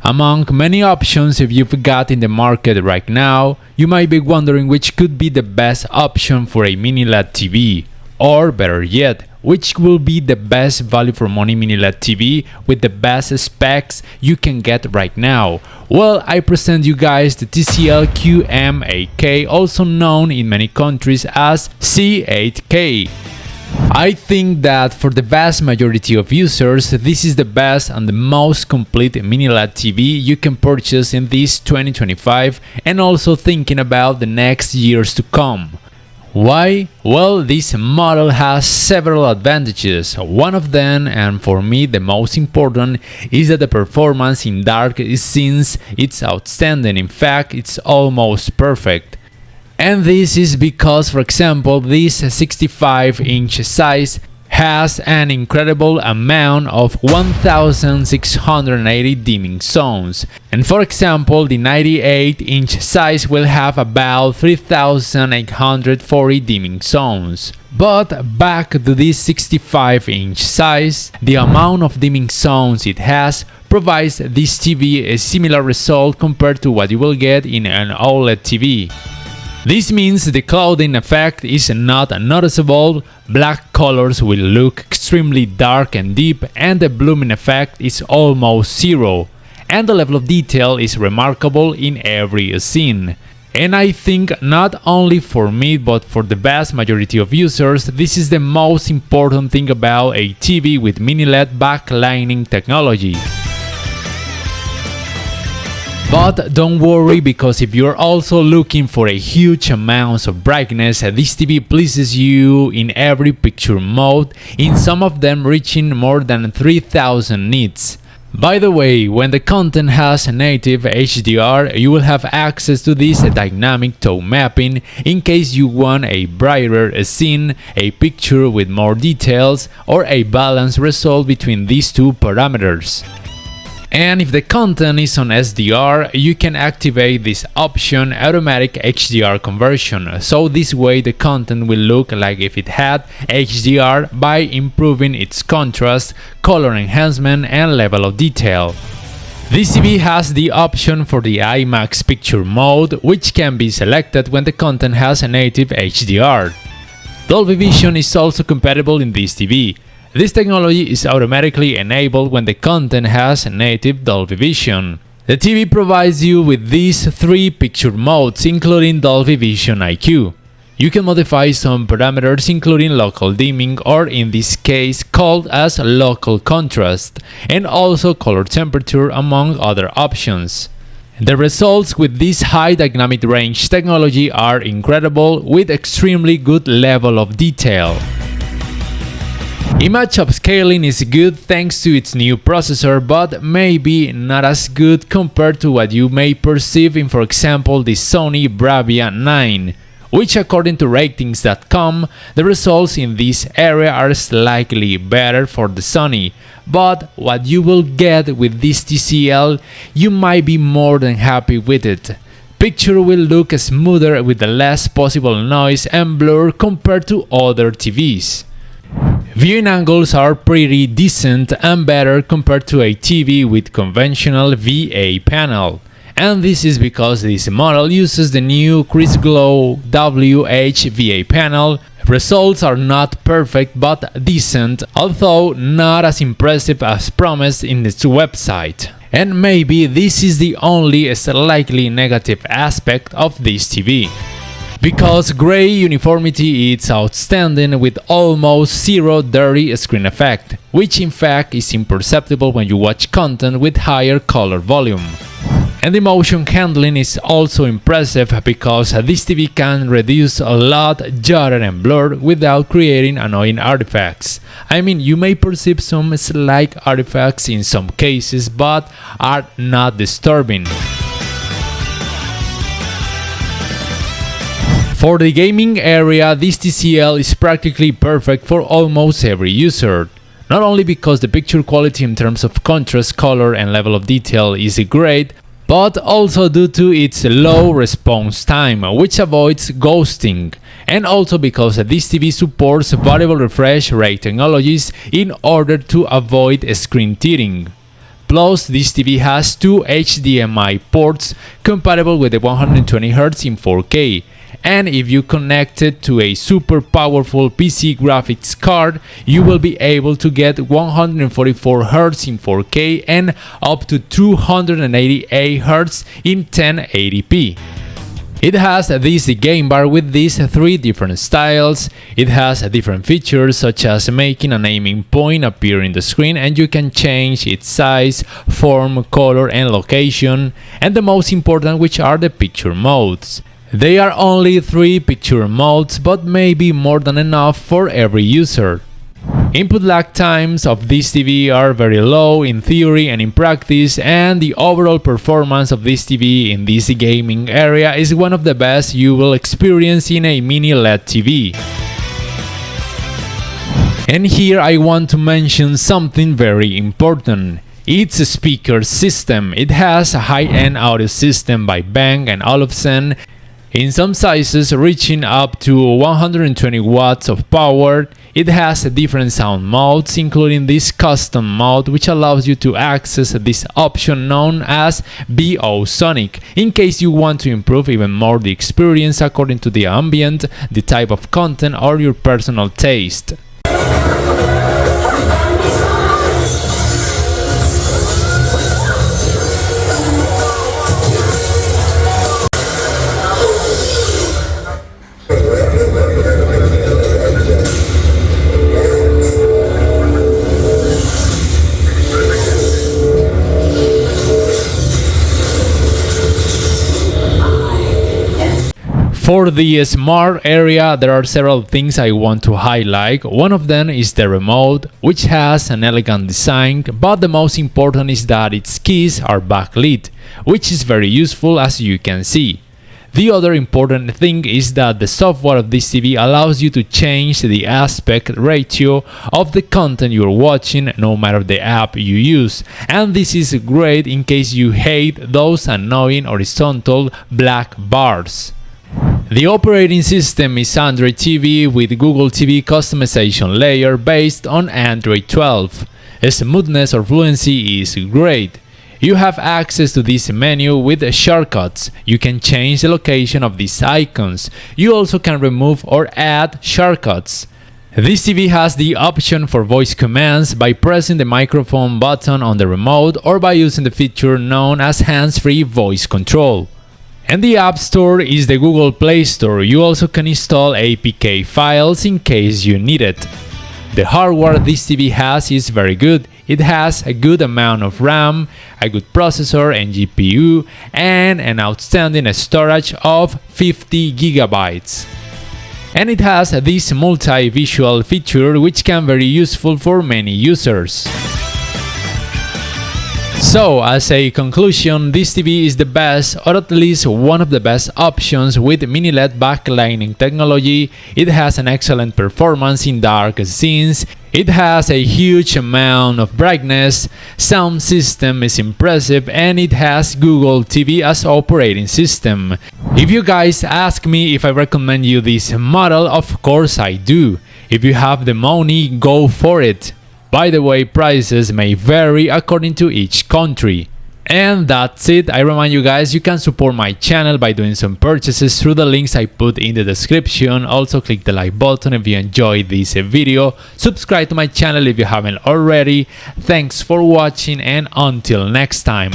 Among many options you've got in the market right now, you might be wondering which could be the best option for a mini LED TV, or better yet, which will be the best value for money mini LED TV with the best specs you can get right now. Well, I present you guys the TCL QM8K, also known in many countries as C8K. I think that for the vast majority of users, this is the best and the most complete mini LED TV you can purchase in this 2025, and also thinking about the next years to come. Why? Well, this model has several advantages. One of them, and for me the most important, is that the performance in dark scenes is outstanding. In fact, it's almost perfect. And this is because, for example, this 65-inch size has an incredible amount of 1680 dimming zones, and for example the 98-inch size will have about 3840 dimming zones. But back to this 65-inch size, the amount of dimming zones it has provides this TV a similar result compared to what you will get in an OLED TV. This means the clouding effect is not noticeable, black colors will look extremely dark and deep, and the blooming effect is almost zero, and the level of detail is remarkable in every scene. And I think not only for me but for the vast majority of users, this is the most important thing about a TV with mini LED backlighting technology. But don't worry, because if you're also looking for a huge amount of brightness, this TV pleases you in every picture mode, in some of them reaching more than 3000 nits. By the way, when the content has a native HDR, you will have access to this dynamic tone mapping in case you want a brighter scene, a picture with more details, or a balanced result between these two parameters. And if the content is on SDR, you can activate this option, automatic HDR conversion, so this way the content will look like if it had HDR by improving its contrast, color enhancement, and level of detail. This TV has the option for the IMAX picture mode, which can be selected when the content has a native HDR. Dolby Vision is also compatible in this TV. This technology is automatically enabled when the content has native Dolby Vision. The TV provides you with these three picture modes, including Dolby Vision IQ. You can modify some parameters, including local dimming, or in this case called as local contrast, and also color temperature, among other options. The results with this high dynamic range technology are incredible, with extremely good level of detail. Image upscaling is good thanks to its new processor, but maybe not as good compared to what you may perceive in, for example, the Sony Bravia 9, which according to ratings.com, the results in this area are slightly better for the Sony. But what you will get with this TCL, you might be more than happy with it. Picture will look smoother with the less possible noise and blur compared to other TVs. Viewing angles are pretty decent and better compared to a TV with conventional VA panel, and this is because this model uses the new Crisp Glow WH VA panel. Results are not perfect but decent, although not as impressive as promised in its website. And maybe this is the only slightly negative aspect of this TV. Because gray uniformity is outstanding with almost zero dirty screen effect, which in fact is imperceptible when you watch content with higher color volume. And the motion handling is also impressive because this TV can reduce a lot judder and blur without creating annoying artifacts. I mean, you may perceive some slight artifacts in some cases, but are not disturbing. For the gaming area, this TCL is practically perfect for almost every user. Not only because the picture quality in terms of contrast, color, and level of detail is great, but also due to its low response time, which avoids ghosting, and also because this TV supports variable refresh rate technologies in order to avoid screen tearing. Plus, this TV has 2 HDMI ports compatible with the 120Hz in 4K. And if you connect it to a super powerful PC graphics card, you will be able to get 144Hz in 4K and up to 288Hz in 1080p. It has this game bar with these 3 different styles. It has different features such as making an aiming point appear in the screen, and you can change its size, form, color and location, and the most important, which are the picture modes. They are only 3 picture modes, but may be more than enough for every user. Input lag times of this TV are very low in theory and in practice, and the overall performance of this TV in this gaming area is one of the best you will experience in a mini LED TV. And here I want to mention something very important. It's a speaker system. It has a high-end audio system by Bang & Olufsen, in some sizes reaching up to 120 watts of power. It has different sound modes, including this custom mode, which allows you to access this option known as BO Sonic, in case you want to improve even more the experience according to the ambient, the type of content or your personal taste. For the smart area, there are several things I want to highlight. One of them is the remote, which has an elegant design, but the most important is that its keys are backlit, which is very useful as you can see. The other important thing is that the software of this TV allows you to change the aspect ratio of the content you're watching no matter the app you use, and this is great in case you hate those annoying horizontal black bars. The operating system is Android TV with Google TV customization layer based on Android 12. Smoothness or fluency is great. You have access to this menu with shortcuts. You can change the location of these icons. You also can remove or add shortcuts. This TV has the option for voice commands by pressing the microphone button on the remote or by using the feature known as hands-free voice control. And the App Store is the Google Play Store. You also can install APK files in case you need it. The hardware this TV has is very good. It has a good amount of RAM, a good processor and GPU, and an outstanding storage of 50 GB. And it has this multi-visual feature which can be very useful for many users. So, as a conclusion, this TV is the best, or at least one of the best options with mini LED backlighting technology. It has an excellent performance in dark scenes. It has a huge amount of brightness, sound system is impressive, and it has Google TV as operating system. If you guys ask me if I recommend you this model, of course I do. If you have the money, go for it. By the way, prices may vary according to each country. And that's it. I remind you guys, you can support my channel by doing some purchases through the links I put in the description. Also click the like button if you enjoyed this video. Subscribe to my channel if you haven't already. Thanks for watching and until next time.